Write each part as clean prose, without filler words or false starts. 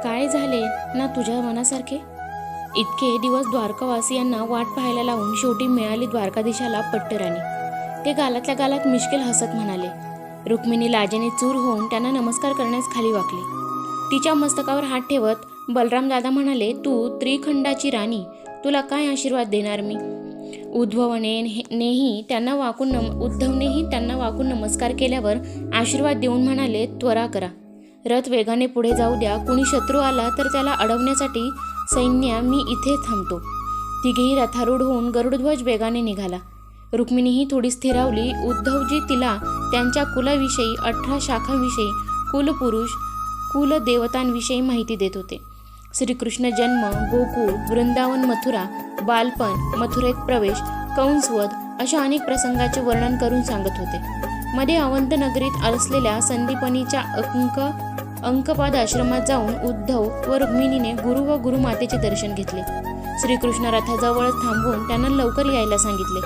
काय झाले ना तुझ्या मनासारखे? इतके दिवस द्वारकावासियांना वाट पाहायला लावून शेवटी मिळाली द्वारकाधीशाला पट्टराणी। ते गालातल्या गालात मिश्किल हसत म्हणाले। रुक्मिणी लाजेने चूर होऊन त्यांना नमस्कार करण्यास खाली वाकली। तिच्या मस्तकावर हात ठेवत बलराम दादा म्हणाले, तू त्रिखंडाची राणी, तुला काय आशीर्वाद देणार मी? उद्धवनेही त्यांना वाकून नमस्कार केल्यावर आशीर्वाद देऊन म्हणाले, त्वरा करा, रथ वेगाने पुढे जाऊ द्या, कुणी शत्रू आला तर त्याला अडवण्यासाठी सैन्य मी इथे थांबतो। तिघेही रथारूढ होऊन गरुडध्वज वेगाने निघाला। रुक्मिणीही थोडी स्थिरावली। उद्धवजी तिला त्यांच्या कुलाविषयी, 18 शाखांविषयी, कुलपुरुष कुलदेवतांविषयी माहिती देत होते। श्रीकृष्ण जन्म, गोकुळ, वृंदावन, मथुरा, बालपण, मथुरेत प्रवेश, कंसवध अशा अनेक प्रसंगाचे वर्णन करून सांगत होते। मध्ये अवंत नगरीत असलेल्या संदीपनीच्या अंकपाद आश्रमात जाऊन उद्धव व रुक्मिणीने गुरु व गुरुमातेचे दर्शन घेतले। श्रीकृष्ण रथाजवळच थांबवून त्यांना लवकर यायला सांगितले।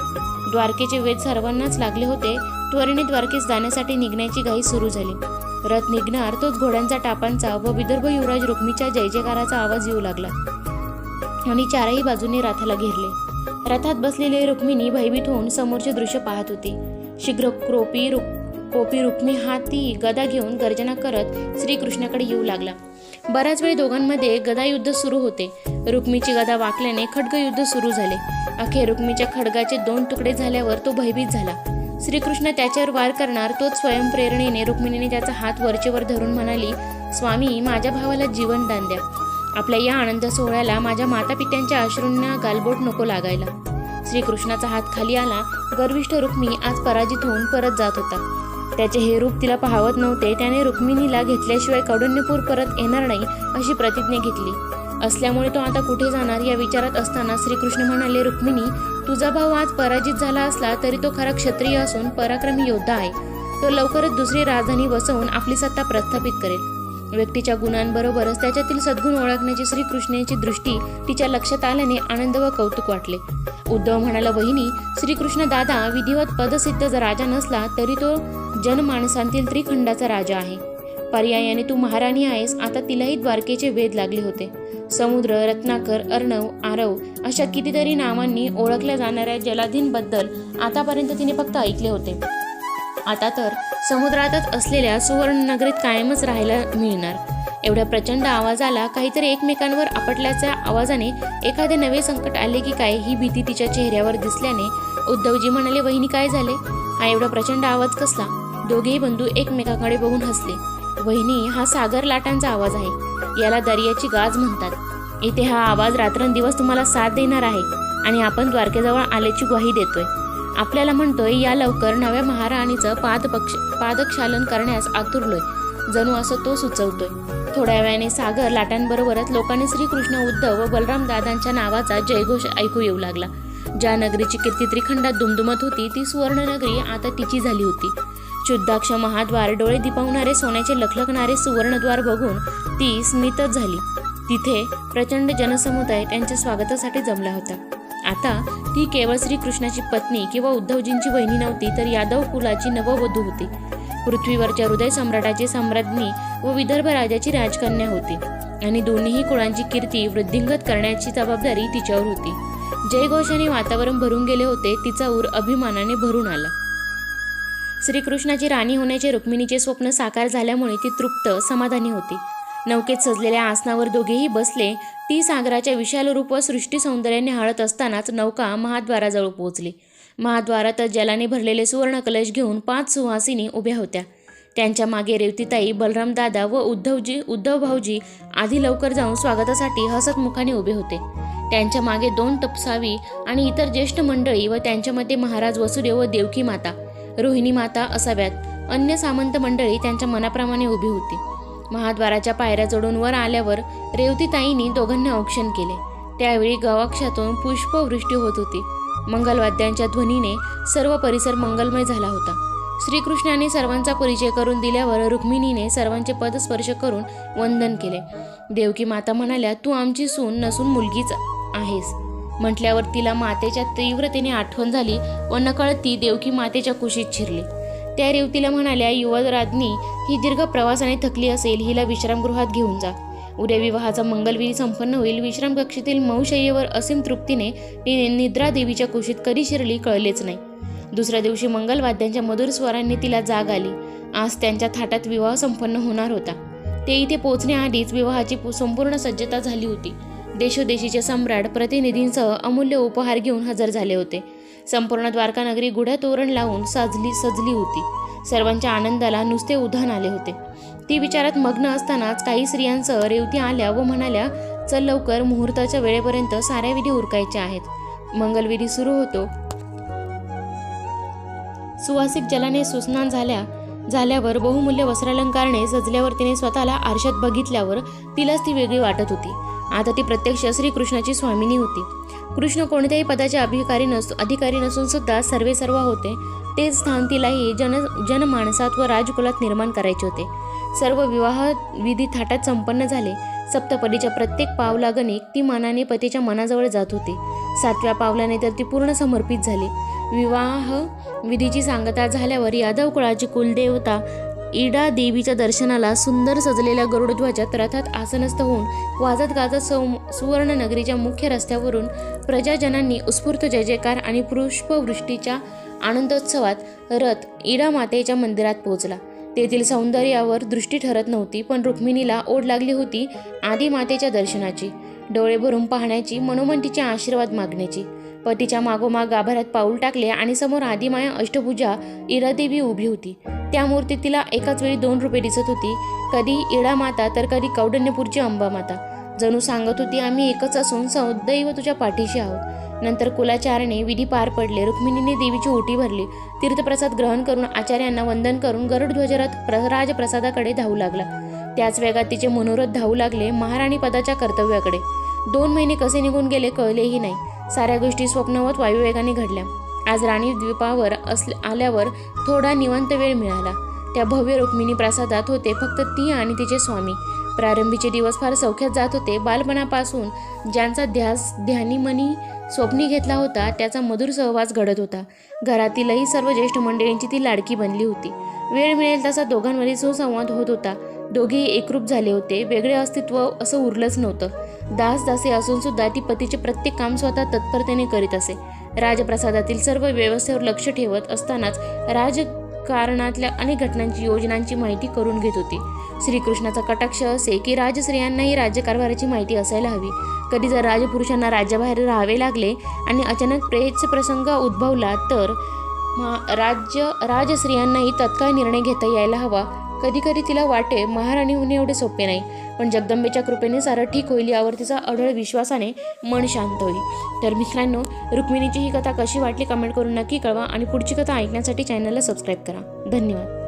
द्वारकेचे वेध सर्वांनाच लागले होते। त्वरेने द्वारकेस जाण्यासाठी निघण्याची घाई सुरू झाली। रथ निघणार तोच घोड्यांचा टापांचा व विदर्भ युवराज रुक्मीच्या जय जयकाराचा आवाज येऊ लागला आणि चारही बाजूने रथाला घेरले। रथात बसलेले रुक्मिणी भयभीत होऊन समोरचे दृश्य पाहत होती। शीघ्र कोपी रुक्मी हाती गदा घेऊन गर्जना करत श्रीकृष्णाकडे येऊ लागला। बराच वेळ दोघांमध्ये गदायुद्ध सुरू होते। रुक्मीची गदा वाकल्याने खड्गयुद्ध सुरू झाले। अखेर रुक्मीच्या खड्गाचे 2 तुकडे झाल्यावर तो भयभीत झाला। श्रीकृष्ण त्याच्यावर वार करणार तोच स्वयंप्रेरणेने रुक्मिणीने त्याचा हात वरचेवर धरून म्हणाली, स्वामी, माझ्या भावाला जीवन दान द्या। आपल्या या आनंद सोहळ्याला माझ्या मातापित्यांच्या अश्रूंना गालबोट नको लागायला। श्रीकृष्णाचा हात खाली आला। गर्विष्ठ रुक्मी आज पराजित होऊन परत जात होता। त्याचे हे रूप तिला पाहवत नव्हते। त्याने रुक्मिणीला घेतल्याशिवाय कौंडिण्यपूर परत येणार नाही अशी प्रतिज्ञा घेतली असल्यामुळे तो आता कुठे जाणार या विचारात असताना श्रीकृष्ण म्हणाले, रुक्मिणी, तुझा भाऊ आज पराजित झाला असला तरी तो खरा क्षत्रिय असून पराक्रमी योद्धा आहे। तो लवकरच दुसरी राजधानी बसवून आपली सत्ता प्रस्थापित करेल। व्यक्तीच्या गुणांबरोबरच त्याच्यातील सद्गुण ओळखण्याची श्रीकृष्णाची दृष्टी तिच्या लक्षात आल्याने आनंद व कौतुक वाटले। उद्धव म्हणाला, वहिनी, श्रीकृष्ण दादा विधिवत पदसिद्ध राजा नसला तरी तो जनमानसांतील त्रिखंडाचा राजा आहे। पर्यायाने तू महाराणी आहेस। आता तिलाही द्वारकेचे वेध लागले होते। समुद्र, रत्नाकर, अर्णव, आरव अशा कितीतरी नावांनी ओळखल्या जाणाऱ्या जलाधींबद्दल आतापर्यंत तिने फक्त ऐकले होते। आता तर समुद्रातच असलेल्या सुवर्ण नगरीत कायमच राहायला मिळणार। एवढ्या प्रचंड आवाजाला काहीतरी एकमेकांवर आपटल्याच्या आवाजाने एखादे नवे संकट आले की काय ही भीती तिच्या चेहऱ्यावर दिसल्याने उद्धवजी म्हणाले, वहिनी, काय झाले? हा एवढा प्रचंड आवाज कसला? दोघेही बंधू एकमेकांकडे बघून हसले। वहिनी, हा सागर लाटांचा आवाज आहे। याला दर्याची गाज म्हणतात। इथे हा आवाज रात्रंदिवस तुम्हाला साथ देणार आहे आणि आपण द्वारकेजवळ आल्याची ग्वाही देतोय। आपल्याला म्हणतोय, या लवकर नव्या महाराणीचं पादक्षालन करण्यास आतुरलोय, जणू असं तो सुचवतोय। थोड्या वेळाने सागर लाटांबरोबरच लोकांनी श्रीकृष्ण, उद्धव व बलराम दादांच्या नावाचा जयघोष ऐकू येऊ लागला। ज्या नगरीची कीर्ती त्रिखंडात दुमदुमत होती ती सुवर्ण नगरी आता तिची झाली होती। शुद्धाक्ष महाद्वार, डोळे दिपवणारे सोन्याचे लखलखणारे सुवर्णद्वार बघून ती स्मितच झाली। तिथे प्रचंड जनसमुदाय त्यांच्या स्वागतासाठी जमला होता। आता ती केवळ श्रीकृष्णाची पत्नी किंवा उद्धवजींची वहिनी नव्हती, तर यादव कुलाची नववधू होती। पृथ्वीवरच्या हृदय सम्राटाची सम्राज्ञी व विदर्भ राजाची राजकन्या होती आणि दोन्हीही कुळांची कीर्ती वृद्धिंगत करण्याची जबाबदारी तिच्यावर होती। जयघोषाने वातावरण भरून गेले होते। तिचा ऊर अभिमानाने भरून आला। श्रीकृष्णाची राणी होण्याचे रुक्मिणीचे स्वप्न साकार झाल्यामुळे ती तृप्त समाधानी होती। नौकेत सजलेल्या आसनावर दोघेही बसले। ती सागराच्या विशाल रूप व सृष्टी सौंदर्याने हाळत असतानाच नौका महाद्वाराजवळ पोहोचली। महाद्वारातच जलाने भरलेले सुवर्ण कलश घेऊन 5 सुहासिनी उभ्या होत्या। त्यांच्या मागे रेवतीताई, बलराम दादा व उद्धव भाऊजी आधी लवकर जाऊन स्वागतासाठी हसत मुखाने उभे होते। त्यांच्या मागे 2 तपसावी आणि इतर ज्येष्ठ मंडळी व त्यांच्यामध्ये महाराज वसुदेव व देवकी माता, रोहिणी माता असाव्यात। अन्य सामंत मंडळी त्यांच्या मनाप्रमाणे उभी होती। महाद्वाराच्या पायऱ्या चढून वर आल्यावर रेवतीताईंनी दोघांना औक्षण केले। त्यावेळी गवाक्षातून पुष्पवृष्टी होत होती। मंगलवाद्यांच्या ध्वनीने सर्व परिसर मंगलमय झाला होता। श्रीकृष्णाने सर्वांचा परिचय करून दिल्यावर रुक्मिणीने सर्वांचे पदस्पर्श करून वंदन केले। देवकी माता म्हणाल्या, तू आमची सून नसून मुलगीच आहेस। म्हटल्यावर तिला मातेच्या तीव्रतेने आठवण झाली व नकळत ती देवकी मातेच्या कुशीत शिरली। त्या रेवतीला म्हणाल्या, युवराज्ञी ही दीर्घ प्रवासाने थकली असेल, हिला विश्रामगृहात घेऊन जा। उद्या विवाहाचा मंगलविधी संपन्न होईल. विश्राम कक्षेतील मौशय्येवर असीम तृप्तीने निद्रा देवीच्या कुशीत कधी शिरली कळलेच नाही. दुसऱ्या दिवशी मंगलवाद्यांच्या मधुर स्वरांनी तिला जाग आली. आज त्यांच्या थाटात विवाह संपन्न होणार होता. ते इथे पोचण्याआधीच विवाहाची संपूर्ण सज्जता झाली होती. देशोदेशीचे सम्राट प्रतिनिधींसह अमूल्य उपहार घेऊन हजर झाले होते. संपूर्ण द्वारका नगरी गुढ्या तोरण लावून सजली होती. सर्वांच्या आनंदाला नुसते उधाण आले होते. ती विचारात मग्न असतानाच काही स्त्रियांसह रेवती आल्या व म्हणाल्या, चल लवकर, मुहूर्ताच्या वेळेपर्यंत साऱ्या विधी उरकायचे आहेत. मंगलविधी सुरू होतो. सुवासिक जलाने सुस्नान झाल्यावर बहुमूल्य वस्त्रालंकारने सजल्यावर तिने स्वतःला आरशात बघितल्यावर तिलाच ती वेगळी वाटत होती. आता ती प्रत्यक्ष श्रीकृष्णाची स्वामिनी होती. कृष्ण कोणत्याही पदाचे अधिकारी नसून सुद्धा सर्वेसर्वा होते. तेच स्थान तिलाही जनमानसात व राजकुलात निर्माण करायचे होते. सर्व विवाह विधी थाटात संपन्न झाले. सप्तपदीच्या प्रत्येक पावलागणिक ती मानाने पतीच्या मनाजवळ जात होती. 7व्या पावलाने तर ती पूर्ण समर्पित झाली. विवाह विधीची सांगता झाल्यावर यादव कुळाची कुलदेवता इडा देवीच्या दर्शनाला सुंदर सजलेल्या गरुडध्वजात रथात आसनस्थ होऊन वाजत गाजत सुवर्ण नगरीच्या मुख्य रस्त्यावरून प्रजाजनांनी उत्स्फूर्त जय जयकार आणि पुष्पवृष्टीच्या आनंदोत्सवात रथ इडा मातेच्या मंदिरात पोहोचला. तेथील सौंदर्यावर दृष्टी ठरत नव्हती, पण रुक्मिणीला ओढ लागली होती आदी मातेच्या दर्शनाची, डोळे भरून पाहण्याची, मनोमन तिचे आशीर्वाद मागण्याची. पतीच्या मागोमाग गाभाऱ्यात पाऊल टाकले आणि समोर आदिमाया अष्टभुजा इडादेवी उभी होती. त्या मूर्तीत तिला एकाच वेळी 2 रूपे दिसत होती. कधी इडा माता तर कधी कौंडण्यपूरची अंबा माता. जणू सांगत होती, आम्ही एकच असून सदैव तुझ्या पाठीशी आहोत. नंतर कुलाचाराने विधी पार पडले. रुक्मिणीने देवीची ओटी भरली. तीर्थप्रसाद ग्रहण करून आचार्यांना वंदन करून गरुडध्वजरथ राजप्रसादाकडे धावू लागला. त्याच वेगात तिचे मनोरथ धावू लागले महाराणी पदाच्या कर्तव्याकडे. 2 महिने कसे निघून गेले कळलेही नाही. साऱ्या गोष्टी स्वप्नवत वायुवेगाने घडल्या. आज राणी द्वीपावर आल्यावर थोडा निवांत वेळ मिळाला. त्या भव्य रुक्मिणी प्रासादात होते फक्त ती आणि तिचे स्वामी. प्रारंभीचे दिवस फार सौख्यात जात होते. बालपणापासून ज्यांचा ध्यानीमनी स्वप्नी घेतला होता त्याचा मधुर सहवास घडत होता. घरातीलही सर्व ज्येष्ठ मंडळींची ती लाडकी बनली होती. वेळ मिळेल तसा दोघांमध्ये सुसंवाद होत होता. दोघेही एकरूप झाले होते. वेगळे अस्तित्व असं उरलंच नव्हतं. दासी असून सुद्धा ती पतीचे प्रत्येक काम स्वतः तत्परतेने करीत असे. राजप्रसादातील सर्व व्यवस्थेवर लक्ष ठेवत असतानाच राजकारणातल्या अनेक घटनांची योजनांची माहिती करून घेत होती. श्रीकृष्णाचा कटाक्ष असे की राजस्त्रियांनाही राज्यकारभाराची माहिती असायला हवी. कधी जर राजपुरुषांना राज्याबाहेर राहावे लागले आणि अचानक प्रेतचे प्रसंग उद्भवला तर राजस्त्रियांनाही तत्काळ निर्णय घेता यायला हवा. कधी कधी तिला वाटे महाराणी होणे एवढे सोपे नाही, पण जगदंबेच्या कृपेने सारं ठीक होईल यावर तिचा अढळ विश्वासाने मन शांत होईल. तर मित्रांनो, रुक्मिणीची ही कथा कशी वाटली कमेंट करून नक्की कळवा आणि पुढची कथा ऐकण्यासाठी चॅनलला सबस्क्राईब करा. धन्यवाद.